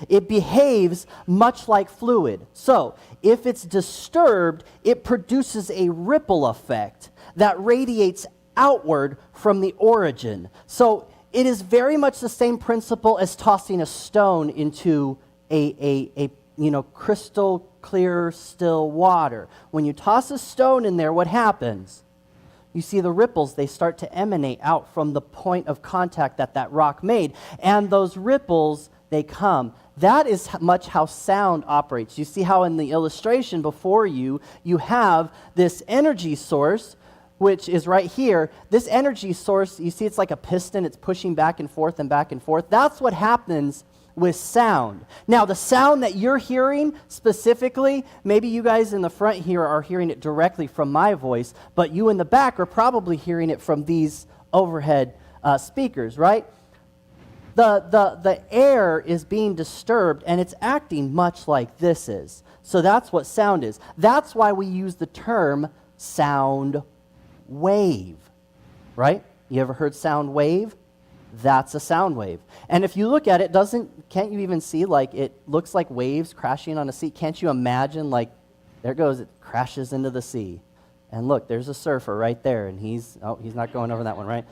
It behaves much like fluid. So, if it's disturbed, it produces a ripple effect that radiates outward from the origin. So, it is very much the same principle as tossing a stone into a crystal clear, still water. When you toss a stone in there, what happens? You see the ripples, they start to emanate out from the point of contact that rock made. And those ripples, they come. That is much how sound operates. You see how in the illustration before you, you have this energy source, which is right here. This energy source, you see it's like a piston. It's pushing back and forth and back and forth. That's what happens with sound. Now, the sound that you're hearing specifically, maybe you guys in the front here are hearing it directly from my voice, but you in the back are probably hearing it from these overhead speakers, right? The air is being disturbed, and it's acting much like this is. So that's what sound is. That's why we use the term sound wave, right? You ever heard sound wave? That's a sound wave. And if you look at it, can't you even see, like, it looks like waves crashing on a sea? Can't you imagine, like, there it goes, it crashes into the sea. And look, there's a surfer right there, and he's not going over that one, right?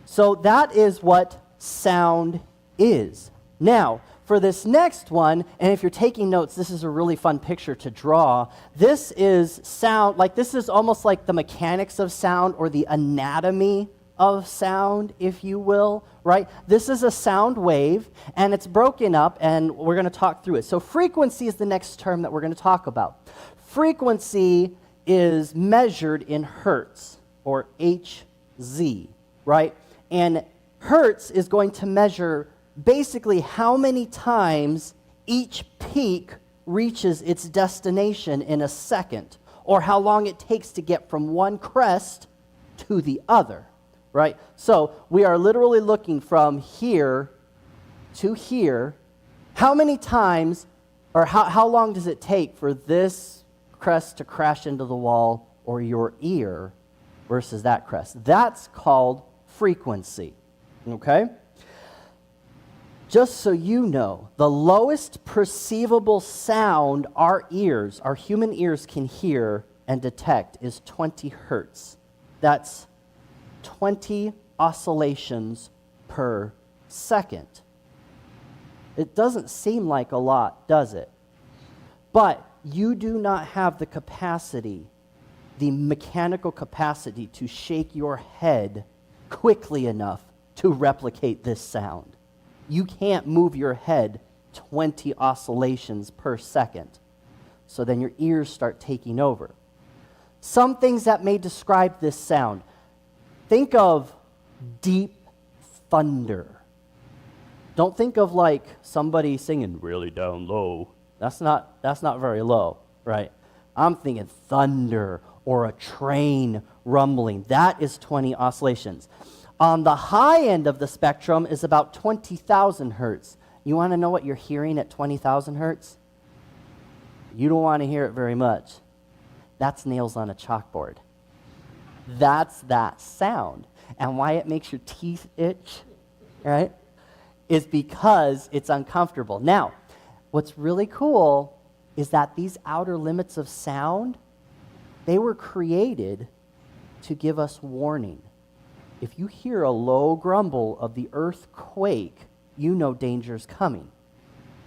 So that is what sound is. Now, for this next one, and if you're taking notes, this is a really fun picture to draw. This is sound, like this is almost like the mechanics of sound or the anatomy of sound, if you will, right? This is a sound wave, and it's broken up, and we're going to talk through it. So frequency is the next term that we're going to talk about. Frequency is measured in hertz, or Hz, right? And hertz is going to measure basically how many times each peak reaches its destination in a second, or how long it takes to get from one crest to the other. Right? So we are literally looking from here to here. How many times, or how long does it take for this crest to crash into the wall or your ear versus that crest? That's called frequency. Okay? Just so you know, the lowest perceivable sound our human ears can hear and detect is 20 hertz. That's 20 oscillations per second. It doesn't seem like a lot, does it? But you do not have the capacity, the mechanical capacity to shake your head quickly enough to replicate this sound. You can't move your head 20 oscillations per second. So then your ears start taking over. Some things that may describe this sound. Think of deep thunder. Don't think of like somebody singing really down low. That's not very low, right? I'm thinking thunder or a train rumbling. That is 20 oscillations. On the high end of the spectrum is about 20,000 hertz. You want to know what you're hearing at 20,000 hertz? You don't want to hear it very much. That's nails on a chalkboard. That's that sound. And why it makes your teeth itch, right, is because it's uncomfortable. Now, what's really cool is that these outer limits of sound, they were created to give us warning. If you hear a low grumble of the earthquake, you know danger's coming.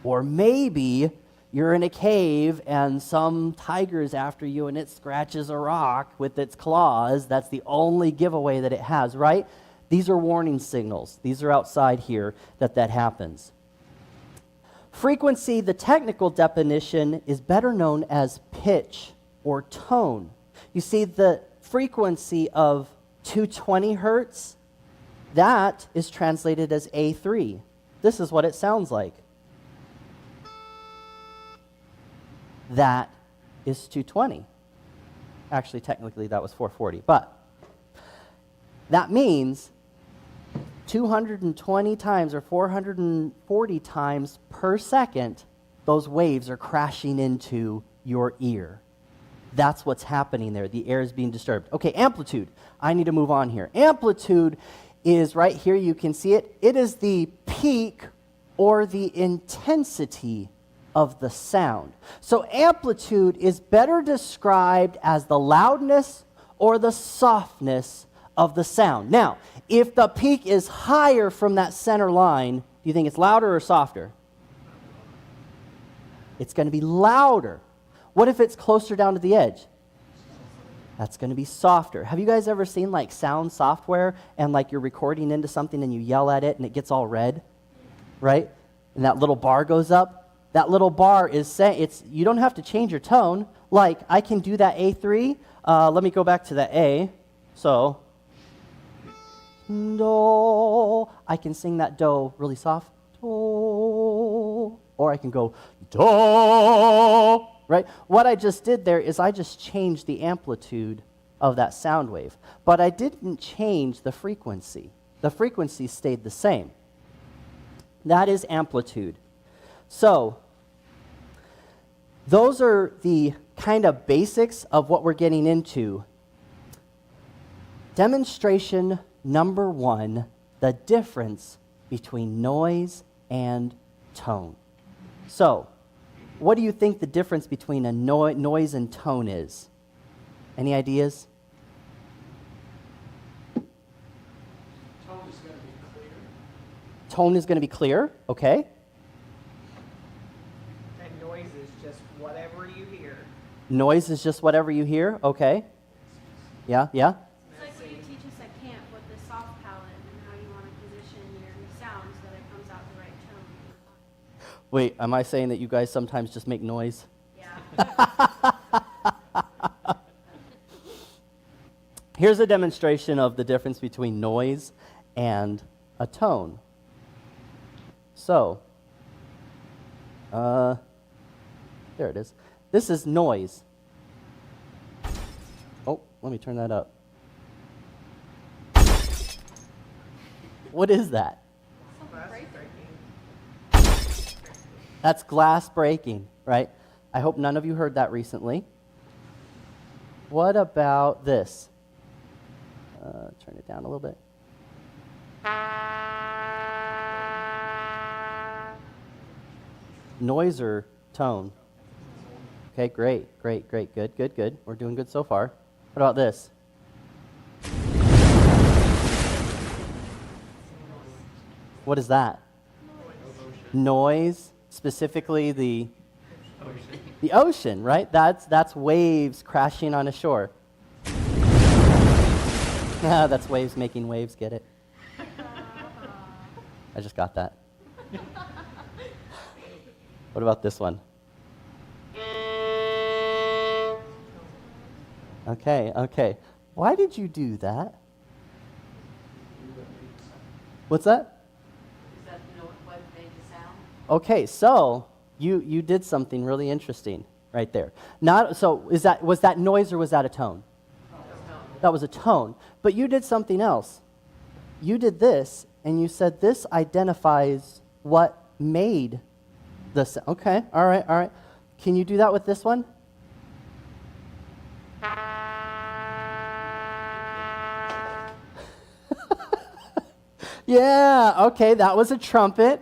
Or maybe you're in a cave and some tiger's after you and it scratches a rock with its claws. That's the only giveaway that it has, right? These are warning signals. These are outside here that happens. Frequency, the technical definition, is better known as pitch or tone. You see, the frequency of 220 hertz, that is translated as A3. This is what it sounds like. That is 220. Actually, technically, that was 440. But that means 220 times or 440 times per second, those waves are crashing into your ear. That's what's happening there. The air is being disturbed. Okay, amplitude. I need to move on here. Amplitude is right here. You can see it. It is the peak or the intensity of the sound. So amplitude is better described as the loudness or the softness of the sound. Now, if the peak is higher from that center line, do you think it's louder or softer? It's going to be louder. What if it's closer down to the edge? That's going to be softer. Have you guys ever seen like sound software and like you're recording into something and you yell at it and it gets all red, right? And that little bar goes up? That little bar is saying, you don't have to change your tone. Like I can do that A3. Let me go back to that A. So, do. I can sing that do really soft. Do. Or I can go do. Right? What I just did there is I just changed the amplitude of that sound wave. But I didn't change the frequency. The frequency stayed the same. That is amplitude. So, those are the kind of basics of what we're getting into. Demonstration number 1, the difference between noise and tone. So, what do you think the difference between a noise and tone is? Any ideas? Tone is going to be clear. Tone is going to be clear, okay. And noise is just whatever you hear. Noise is just whatever you hear, okay. Yeah, yeah. It's like when you teach us at camp with the soft palette and how you want to position your sound so that it comes out the right tone. Wait, am I saying that you guys sometimes just make noise? Yeah. Here's a demonstration of the difference between noise and a tone. So, there it is. This is noise. Oh, let me turn that up. What is that? Glass breaking. That's glass breaking, right? I hope none of you heard that recently. What about this? Turn it down a little bit. Noise or tone? Okay, great. Good. We're doing good so far. What about this? What is that? Noise, specifically the ocean, right? That's waves crashing on a shore. That's waves making waves, get it? I just got that. What about this one? Okay. Why did you do that? What's that? Is that what made the sound? Okay, so you did something really interesting right there. Was that noise or was that a tone? That was a tone. But you did something else. You did this, and you said this identifies what made the sound. Okay, all right. Can you do that with this one? Yeah, okay, that was a trumpet.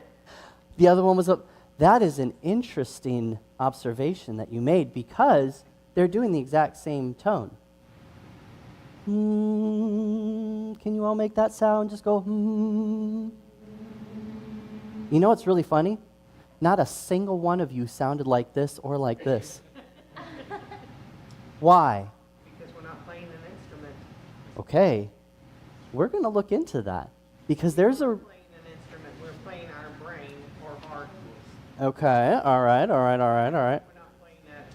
The other one was a... That is an interesting observation that you made because they're doing the exact same tone. Can you all make that sound? Just go, You know what's really funny? Not a single one of you sounded like this or like this. Why? Because we're not playing an instrument. Okay, we're going to look into that because there's a... We're playing an instrument. We're playing our brain or heart. Okay, all right. We're not playing that.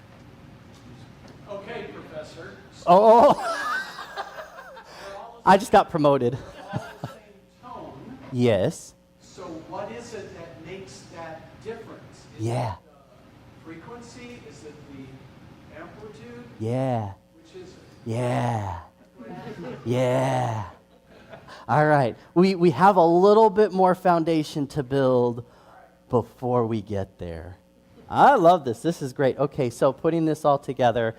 Okay, Professor. Oh. I just got promoted. All the same tone. Yes. So what is it that makes that difference? Is Yeah. it the frequency? Is it the amplitude? Yeah. Which is it? Yeah. All right. We have a little bit more foundation to build before we get there. I love this. This is great. Okay, so putting this all together,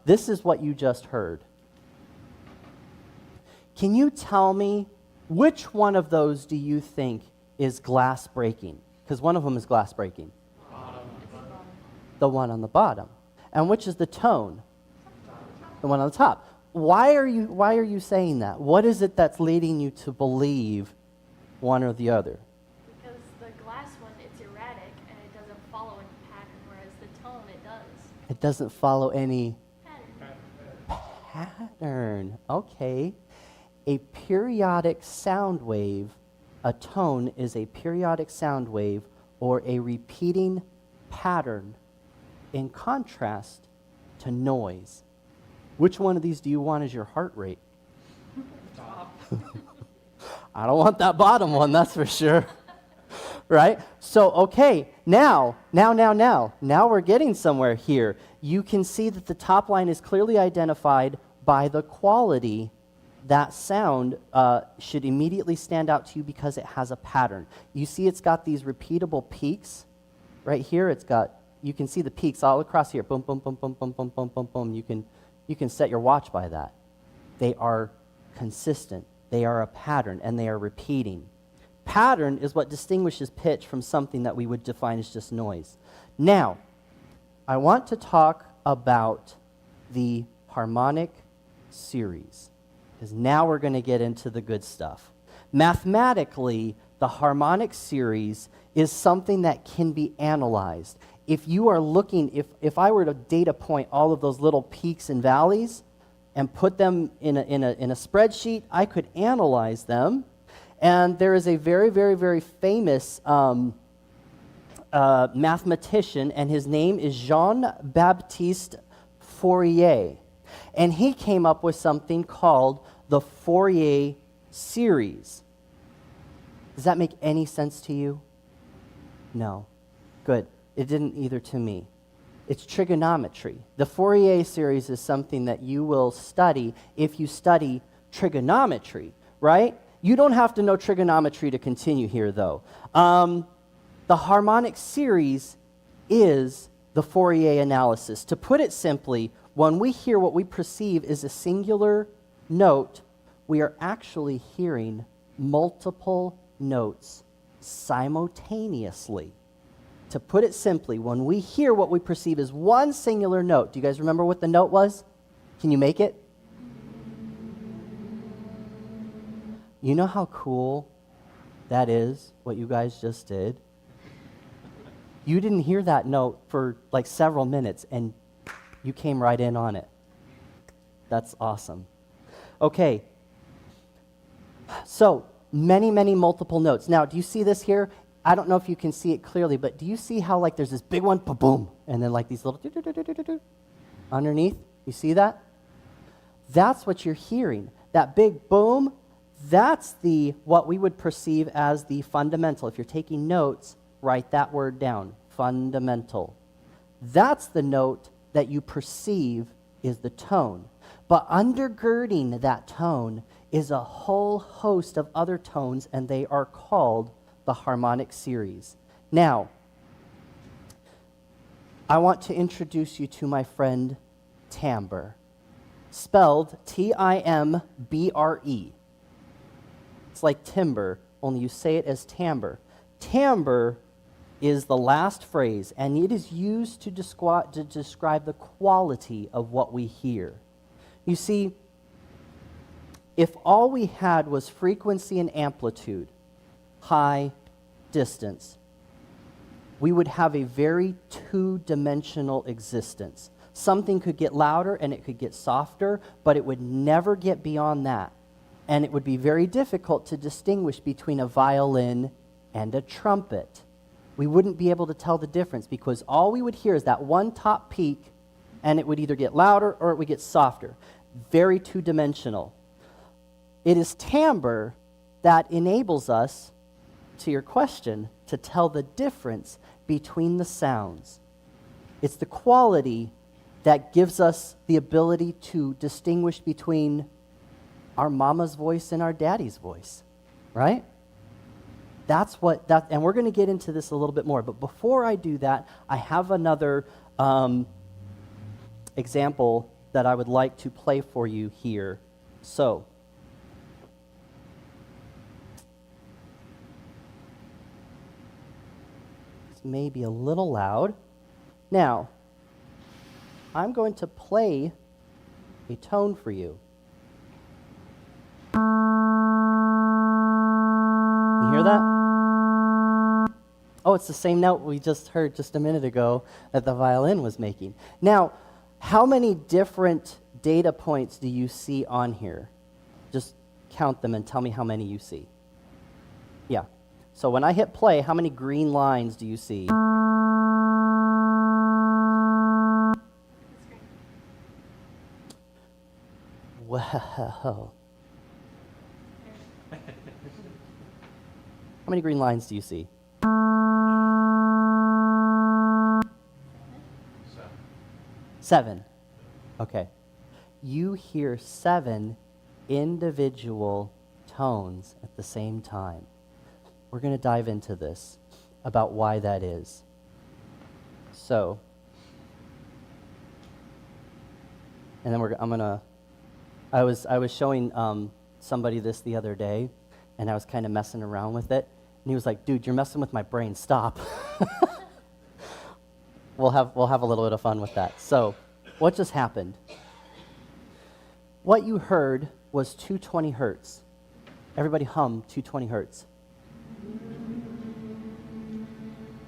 this is what you just heard. Can you tell me which one of those do you think is glass breaking? Because one of them is glass breaking. The one on the bottom. And which is the tone? The one on the top. Why are you saying that? What is it that's leading you to believe one or the other? Because the glass one, it's erratic and it doesn't follow any pattern, whereas the tone, it does. It doesn't follow any Pattern. pattern. Okay. A periodic sound wave, a tone is a periodic sound wave or a repeating pattern in contrast to noise. Which one of these do you want as your heart rate? I don't want that bottom one, that's for sure. Right? So, okay, now we're getting somewhere here. You can see that the top line is clearly identified by the quality. That sound should immediately stand out to you because it has a pattern. You see it's got these repeatable peaks. Right here, you can see the peaks all across here. Boom, boom, boom, boom, boom, boom, boom, boom, boom. You can set your watch by that. They are consistent. They are a pattern, and they are repeating. Pattern is what distinguishes pitch from something that we would define as just noise. Now, I want to talk about the harmonic series, because now we're going to get into the good stuff. Mathematically, the harmonic series is something that can be analyzed. If you are looking, if I were to data point all of those little peaks and valleys and put them in a spreadsheet, I could analyze them. And there is a very, very, very famous mathematician, and his name is Jean-Baptiste Fourier. And he came up with something called the Fourier series. Does that make any sense to you? No. Good. It didn't either to me. It's trigonometry. The Fourier series is something that you will study if you study trigonometry, right? You don't have to know trigonometry to continue here, though. The harmonic series is the Fourier analysis. To put it simply, when we hear what we perceive is a singular note, we are actually hearing multiple notes simultaneously. To put it simply, when we hear what we perceive as one singular note, do you guys remember what the note was? Can you make it? You know how cool that is, what you guys just did? You didn't hear that note for like several minutes, and you came right in on it. That's awesome. Okay. So, many, many multiple notes. Now, do you see this here? I don't know if you can see it clearly, but do you see how like there's this big one, boom, and then like these little underneath? You see that? That's what you're hearing. That big boom, that's what we would perceive as the fundamental. If you're taking notes, write that word down, fundamental. That's the note that you perceive is the tone. But undergirding that tone is a whole host of other tones, and they are called the harmonic series. Now, I want to introduce you to my friend timbre, spelled Timbre. It's like timber, only you say it as timbre. Timbre is the last phrase, and it is used to describe the quality of what we hear. You see, if all we had was frequency and amplitude, high, distance, we would have a very two-dimensional existence. Something could get louder and it could get softer, but it would never get beyond that. And it would be very difficult to distinguish between a violin and a trumpet. We wouldn't be able to tell the difference because all we would hear is that one top peak, and it would either get louder or it would get softer. Very two-dimensional. It is timbre that enables us, to your question, to tell the difference between the sounds. It's the quality that gives us the ability to distinguish between our mama's voice and our daddy's voice, right? And we're going to get into this a little bit more, but before I do that, I have another example that I would like to play for you here. So, may be a little loud. Now, I'm going to play a tone for you. You hear that? Oh, it's the same note we just heard just a minute ago that the violin was making. Now, how many different data points do you see on here? Just count them and tell me how many you see. Yeah. So when I hit play, how many green lines do you see? Wow. How many green lines do you see? 7. Okay. You hear 7 individual tones at the same time. We're going to dive into this about why that is. So, and then I was showing somebody this the other day, and I was kind of messing around with it, and he was like, "Dude, you're messing with my brain. Stop." We'll have a little bit of fun with that. So, what just happened? What you heard was 220 hertz. Everybody hum 220 hertz.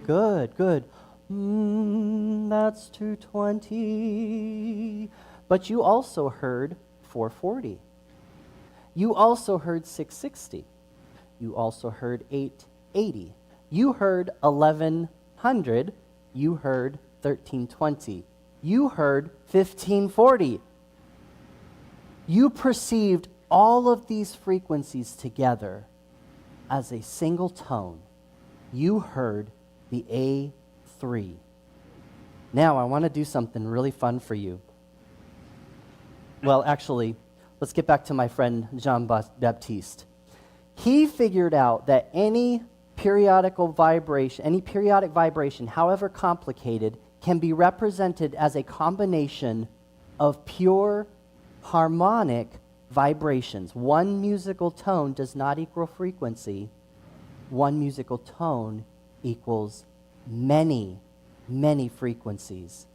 Good, good. That's 220. But you also heard 440. You also heard 660. You also heard 880. You heard 1100. You heard 1320. You heard 1540. You perceived all of these frequencies together as a single tone. You heard the A3. Now, I want to do something really fun for you. Well, actually, let's get back to my friend Jean-Baptiste. He figured out that any periodic vibration, however complicated, can be represented as a combination of pure harmonic vibrations. One musical tone does not equal frequency. One musical tone equals many, many frequencies.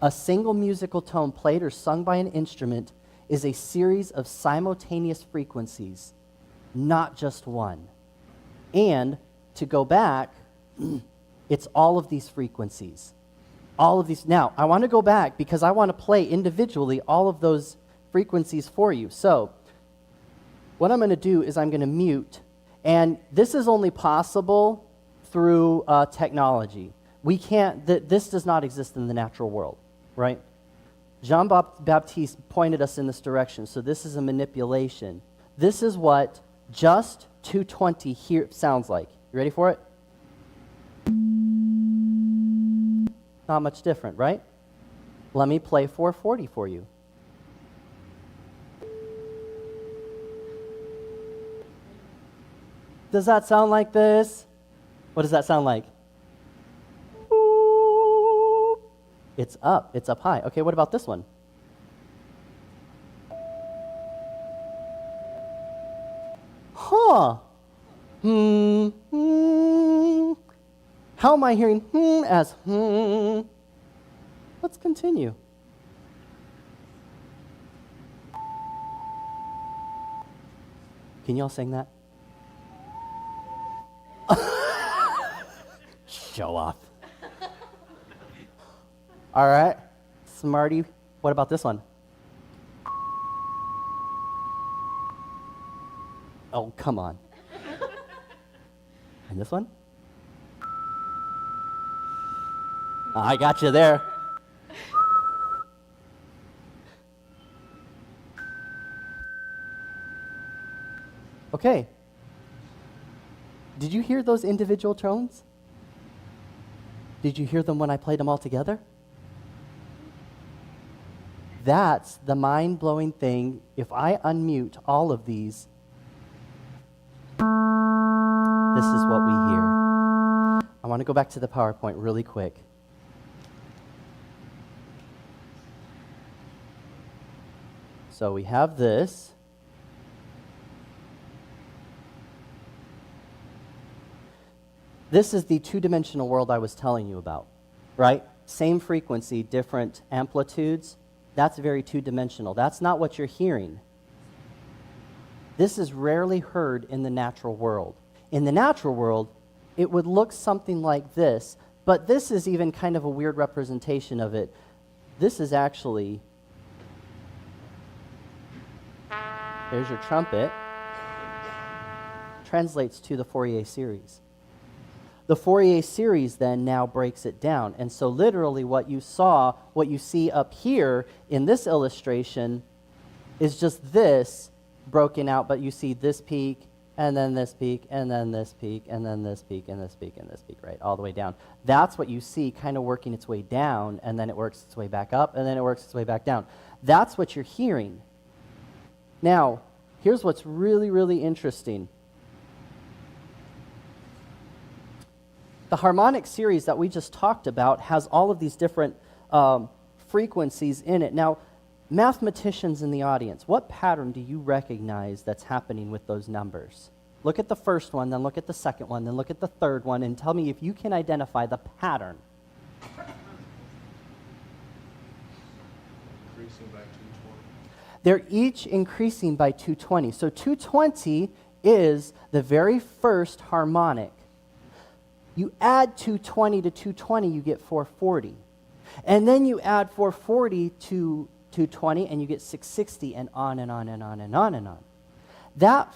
A single musical tone played or sung by an instrument is a series of simultaneous frequencies, not just one. And to go back, it's all of these frequencies. All of these. Now, I want to go back because I want to play individually all of those frequencies for you. So, what I'm going to do is I'm going to mute, and this is only possible through technology. We can't, this does not exist in the natural world, right? Jean-Baptiste pointed us in this direction, so this is a manipulation. This is what just 220 here sounds like. You ready for it? Not much different, right? Let me play 440 for you. Does that sound like this? What does that sound like? It's up high. Okay, what about this one? Huh. How am I hearing as Let's continue. Can y'all sing that? Show off. All right, Smarty, what about this one? Oh, come on. And this one? I got you there. Okay. Did you hear those individual tones? Did you hear them when I played them all together? That's the mind-blowing thing. If I unmute all of these, this is what we hear. I want to go back to the PowerPoint really quick. So we have this. This is the two-dimensional world I was telling you about, right? Same frequency, different amplitudes. That's very two-dimensional. That's not what you're hearing. This is rarely heard in the natural world. In the natural world, it would look something like this, but this is even kind of a weird representation of it. This is actually, there's your trumpet, translates to the Fourier series. The Fourier series then now breaks it down. And so literally what you see up here in this illustration is just this broken out, but you see this peak, and then this peak, and then this peak, and then this peak, and this peak, and this peak, right, all the way down. That's what you see kind of working its way down, and then it works its way back up, and then it works its way back down. That's what you're hearing. Now, here's what's really, really interesting. The harmonic series that we just talked about has all of these different frequencies in it. Now, mathematicians in the audience, what pattern do you recognize that's happening with those numbers? Look at the first one, then look at the second one, then look at the third one, and tell me if you can identify the pattern. Increasing by 220. They're each increasing by 220. So 220 is the very first harmonic. You add 220 to 220, you get 440. And then you add 440 to 220, and you get 660, and on and on and on and on and on. That,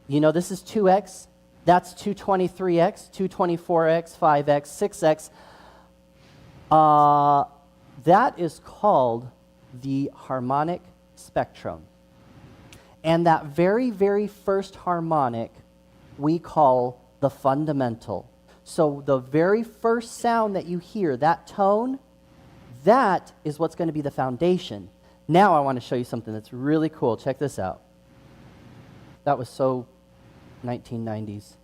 this is 2x, that's 223x, 224x, 5x, 6x. That is called the harmonic spectrum. And that very, very first harmonic we call the fundamental. So the very first sound that you hear, that tone, that is what's going to be the foundation. Now I want to show you something that's really cool. Check this out. That was so 1990s.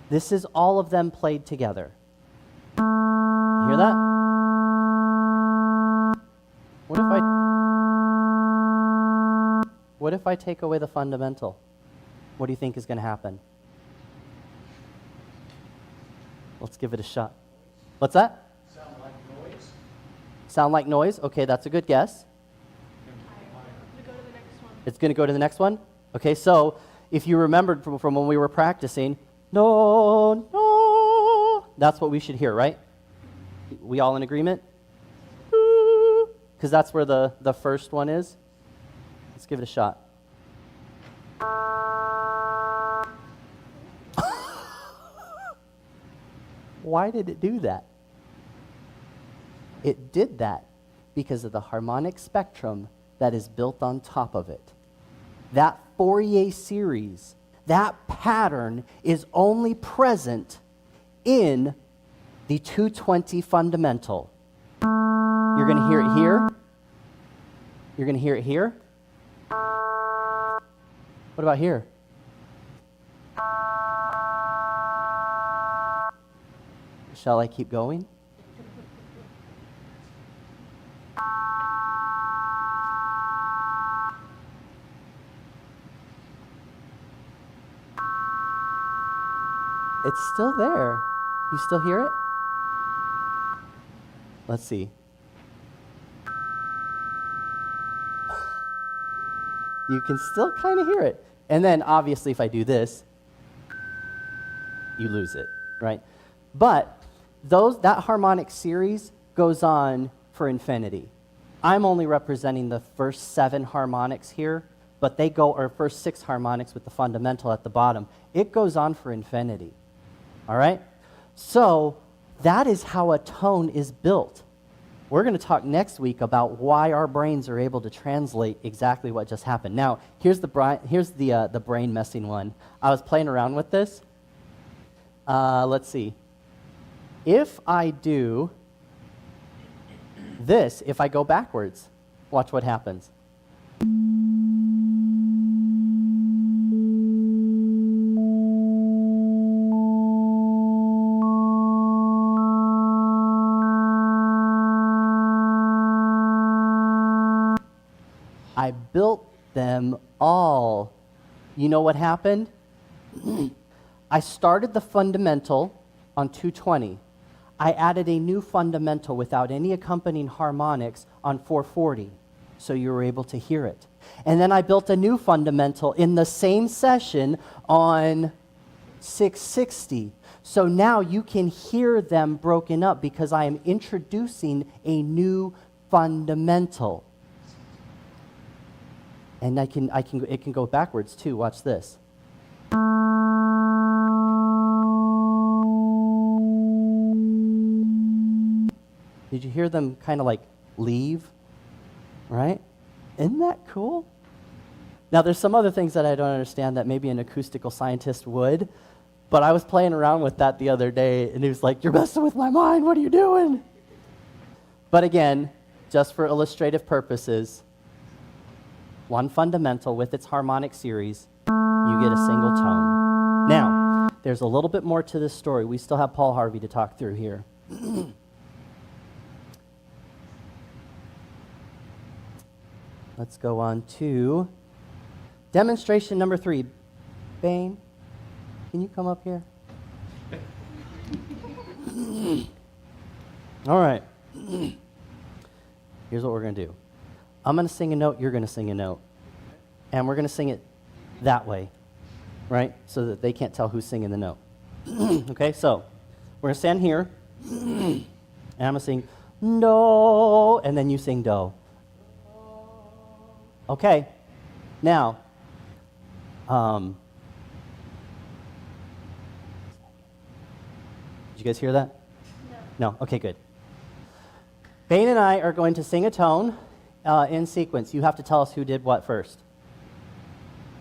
This is all of them played together. You hear that? What if I take away the fundamental? What do you think is going to happen? Let's give it a shot. What's that? Sound like noise? Sound like noise? Okay, that's a good guess. It's going to go to the next one? Okay, so if you remembered from when we were practicing, no, no, that's what we should hear, right? We all in agreement? Because that's where the first one is. Let's give it a shot. Why did it do that? It did that because of the harmonic spectrum that is built on top of it. That Fourier series, that pattern is only present in the 220 fundamental. You're going to hear it here. You're going to hear it here. What about here? Shall I keep going? It's still there. You still hear it? Let's see. You can still kind of hear it. And then obviously if I do this, you lose it, right? But that harmonic series goes on for infinity. I'm only representing the first 7 harmonics here, but first 6 harmonics with the fundamental at the bottom. It goes on for infinity. All right? So that is how a tone is built. We're going to talk next week about why our brains are able to translate exactly what just happened. Now, here's the brain messing one. I was playing around with this. Let's see. If I do this, if I go backwards, watch what happens. I built them all. You know what happened? I started the fundamental on 220. I added a new fundamental without any accompanying harmonics on 440, so you were able to hear it. And then I built a new fundamental in the same session on 660. So now you can hear them broken up because I am introducing a new fundamental. And it can go backwards too. Watch this. Did you hear them kind of like leave? Right? Isn't that cool? Now, there's some other things that I don't understand that maybe an acoustical scientist would, but I was playing around with that the other day, and he was like, "You're messing with my mind. What are you doing?" But again, just for illustrative purposes, one fundamental with its harmonic series, you get a single tone. Now, there's a little bit more to this story. We still have Paul Harvey to talk through here. Let's go on to demonstration number 3. Bane, can you come up here? All right. Here's what we're going to do. I'm going to sing a note, you're going to sing a note. And we're going to sing it that way, right? So that they can't tell who's singing the note. Okay, so we're going to stand here, and I'm going to sing do, and then you sing do. Okay, now, did you guys hear that? No? Okay, good. Bane and I are going to sing a tone in sequence. You have to tell us who did what first.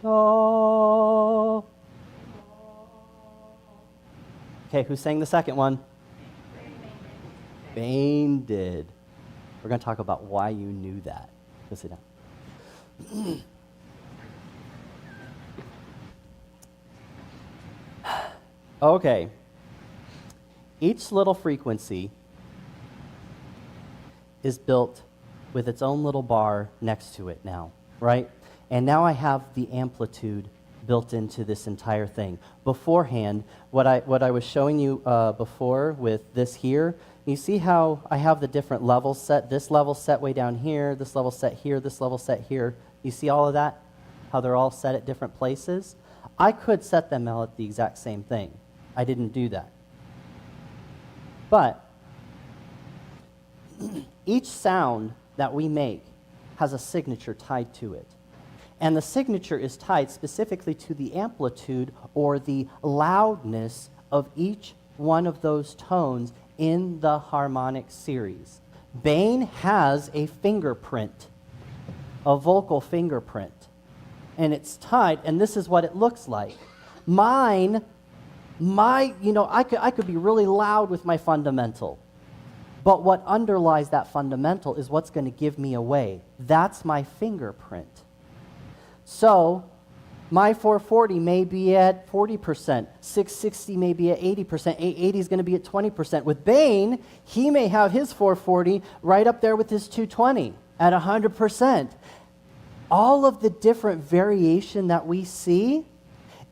Oh. Okay, who sang the second one? Bane did. We're going to talk about why you knew that. Go sit down. Okay. Each little frequency is built with its own little bar next to it now, right? And now I have the amplitude built into this entire thing. Beforehand, what I was showing you before with this here, you see how I have the different levels set? This level set way down here, this level set here, this level set here. You see all of that? How they're all set at different places? I could set them all at the exact same thing. I didn't do that. But each sound that we make has a signature tied to it. And the signature is tied specifically to the amplitude or the loudness of each one of those tones in the harmonic series. Bane has a fingerprint, a vocal fingerprint, and it's tied, and this is what it looks like. I could be really loud with my fundamental, but what underlies that fundamental is what's going to give me away. That's my fingerprint. So my 440 may be at 40%, 660 may be at 80%, 880 is going to be at 20%. With Bane, he may have his 440 right up there with his 220 at 100%. All of the different variation that we see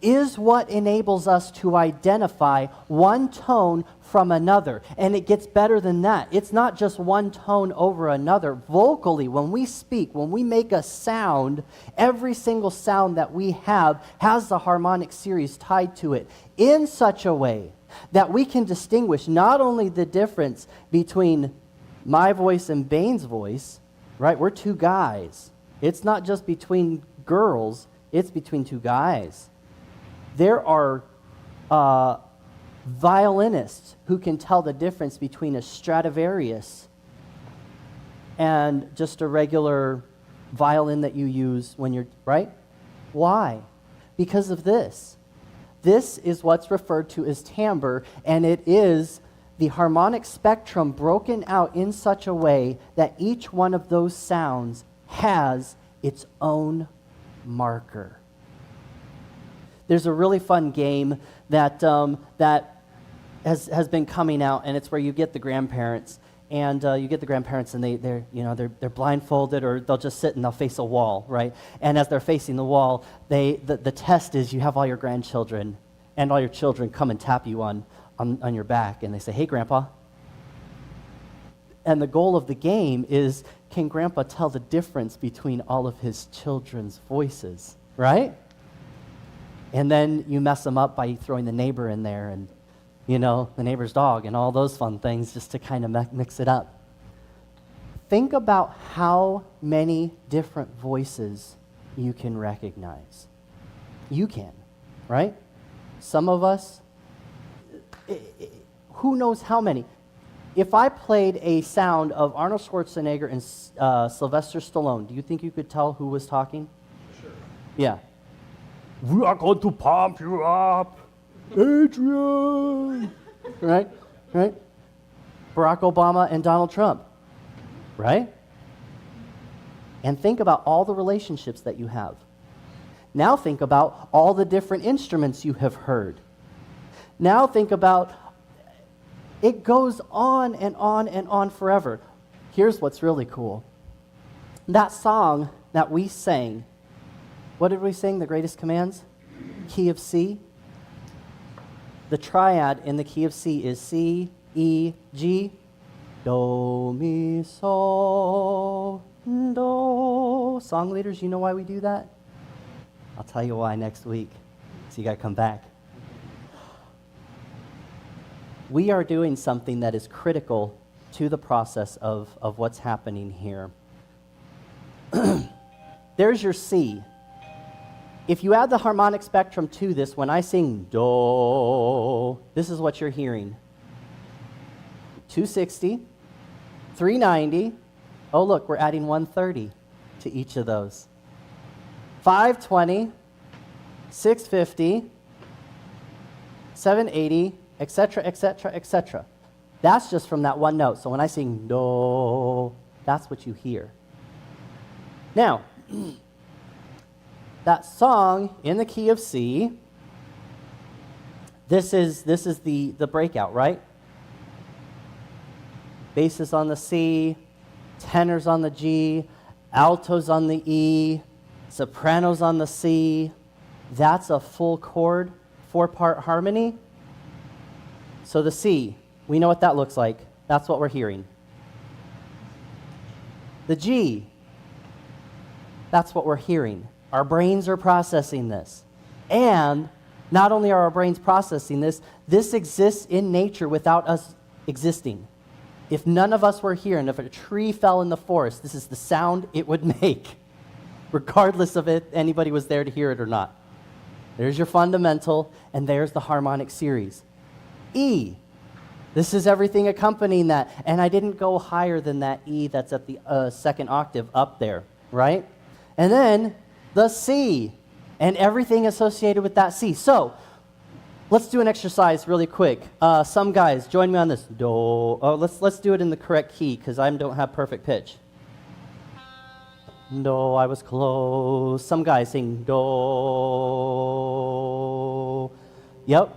is what enables us to identify one tone from another. And it gets better than that. It's not just one tone over another. Vocally, when we speak, when we make a sound, every single sound that we have has the harmonic series tied to it in such a way that we can distinguish not only the difference between my voice and Bane's voice, right? We're two guys. It's not just between girls, it's between two guys. There are violinists who can tell the difference between a Stradivarius and just a regular violin that you use when you're, right? Why? Because of this. This is what's referred to as timbre, and it is the harmonic spectrum broken out in such a way that each one of those sounds has its own marker. There's a really fun game that has been coming out, and it's where you get the grandparents, and they're blindfolded, or they'll just sit and they'll face a wall, right? And as they're facing the wall, the test is you have all your grandchildren, and all your children come and tap you on your back, and they say, "Hey, Grandpa." And the goal of the game is, can Grandpa tell the difference between all of his children's voices, right? And then you mess them up by throwing the neighbor in there and, the neighbor's dog and all those fun things just to kind of mix it up. Think about how many different voices you can recognize. You can, right? Some of us, who knows how many? If I played a sound of Arnold Schwarzenegger and Sylvester Stallone, do you think you could tell who was talking? Sure. Yeah. "We are going to pump you up, Adrian." Right? Barack Obama and Donald Trump. Right? And think about all the relationships that you have. Now think about all the different instruments you have heard. Now think about, it goes on and on and on forever. Here's what's really cool. That song that we sang, what did we sing? The Greatest Commands? Key of C. The triad in the key of C is C, E, G, Do, Mi, So, Do. Song leaders, you know why we do that? I'll tell you why next week. So you got to come back. We are doing something that is critical to the process of what's happening here. There's your C. If you add the harmonic spectrum to this, when I sing Do, this is what you're hearing. 260, 390. Oh, look, we're adding 130 to each of those. 520, 650, 780, etc., etc., etc. That's just from that one note. So when I sing Do, that's what you hear. Now, that song in the key of C, this is the breakout, right? Basses on the C, tenors on the G, altos on the E, sopranos on the C. That's a full chord, 4-part harmony. So the C, we know what that looks like. That's what we're hearing. The G, that's what we're hearing. Our brains are processing this. And not only are our brains processing this, this exists in nature without us existing. If none of us were here and if a tree fell in the forest, this is the sound it would make, regardless of if anybody was there to hear it or not. There's your fundamental, and there's the harmonic series. E, this is everything accompanying that. And I didn't go higher than that E that's at the second octave up there, right? And then the C, and everything associated with that C. So, let's do an exercise really quick. Some guys, join me on this. Do. Oh, let's do it in the correct key, because I don't have perfect pitch. Do, I was close. Some guys sing Do. Yep.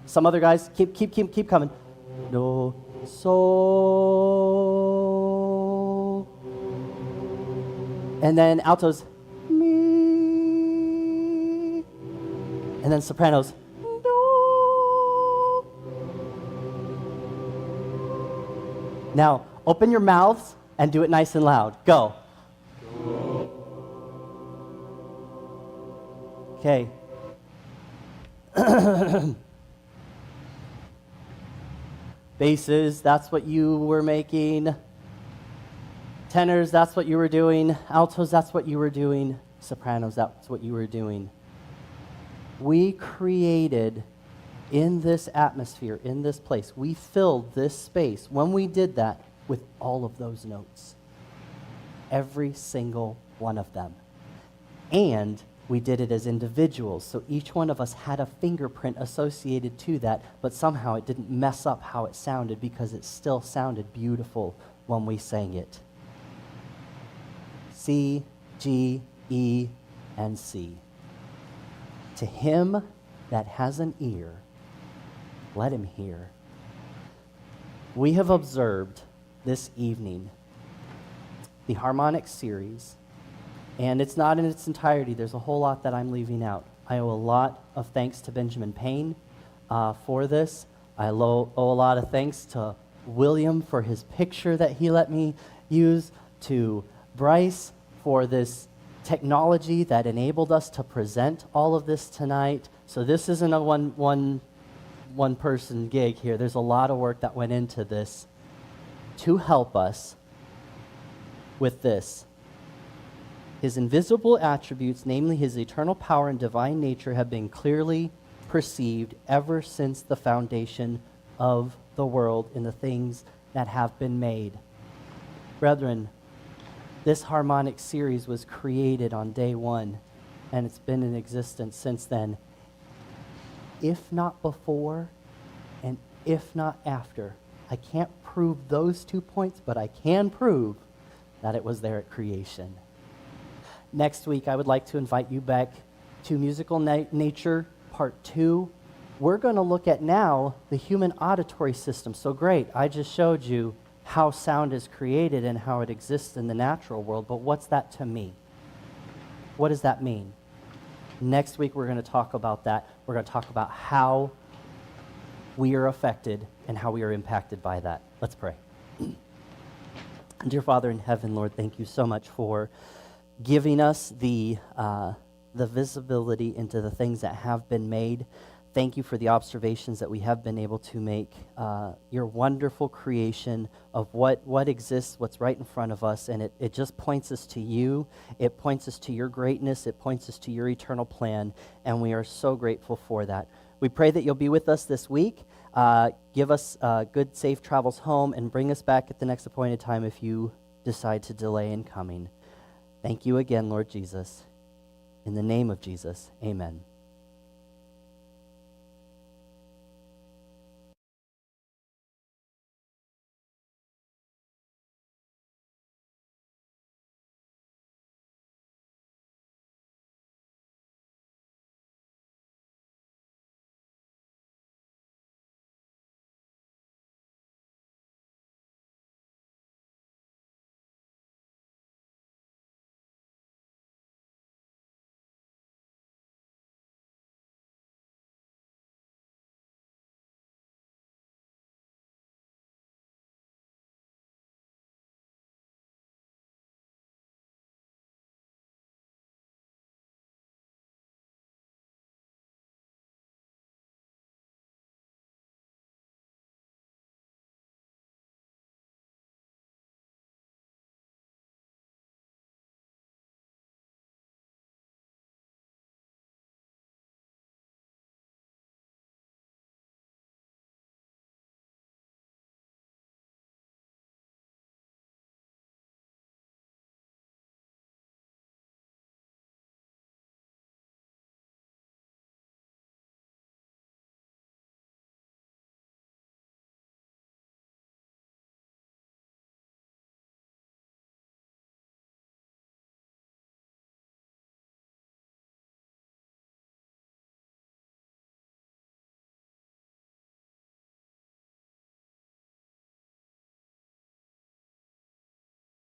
Some other guys, keep coming. Do, So. And then altos, Mi. And then sopranos, Do. Now, open your mouths and do it nice and loud. Go. Okay. Basses, that's what you were making. Tenors, that's what you were doing. Altos, that's what you were doing. Sopranos, that's what you were doing. We created in this atmosphere, in this place, we filled this space, when we did that, with all of those notes. Every single one of them. And we did it as individuals, so each one of us had a fingerprint associated to that, but somehow it didn't mess up how it sounded because it still sounded beautiful when we sang it. C, G, E, and C. To him that has an ear, let him hear. We have observed this evening the harmonic series, and it's not in its entirety. There's a whole lot that I'm leaving out. I owe a lot of thanks to Benjamin Payne for this. I owe a lot of thanks to William for his picture that he let me use, to Bryce for this technology that enabled us to present all of this tonight. So this isn't a one person gig here. There's a lot of work that went into this to help us with this. His invisible attributes, namely his eternal power and divine nature, have been clearly perceived ever since the foundation of the world in the things that have been made. Brethren, this harmonic series was created on day one, and it's been in existence since then. If not before, and if not after. I can't prove those 2 points, but I can prove that it was there at creation. Next week, I would like to invite you back to Musical Nature Part 2. We're going to look at now the human auditory system. So great, I just showed you how sound is created and how it exists in the natural world, but what's that to me? What does that mean? Next week, we're going to talk about that. We're going to talk about how we are affected and how we are impacted by that. Let's pray. Dear Father in heaven, Lord, thank you so much for giving us the visibility into the things that have been made. Thank you for the observations that we have been able to make, your wonderful creation of what exists, what's right in front of us, and it just points us to you. It points us to your greatness. It points us to your eternal plan, and we are so grateful for that. We pray that you'll be with us this week. Give us good, safe travels home, and bring us back at the next appointed time if you decide to delay in coming. Thank you again, Lord Jesus. In the name of Jesus, amen.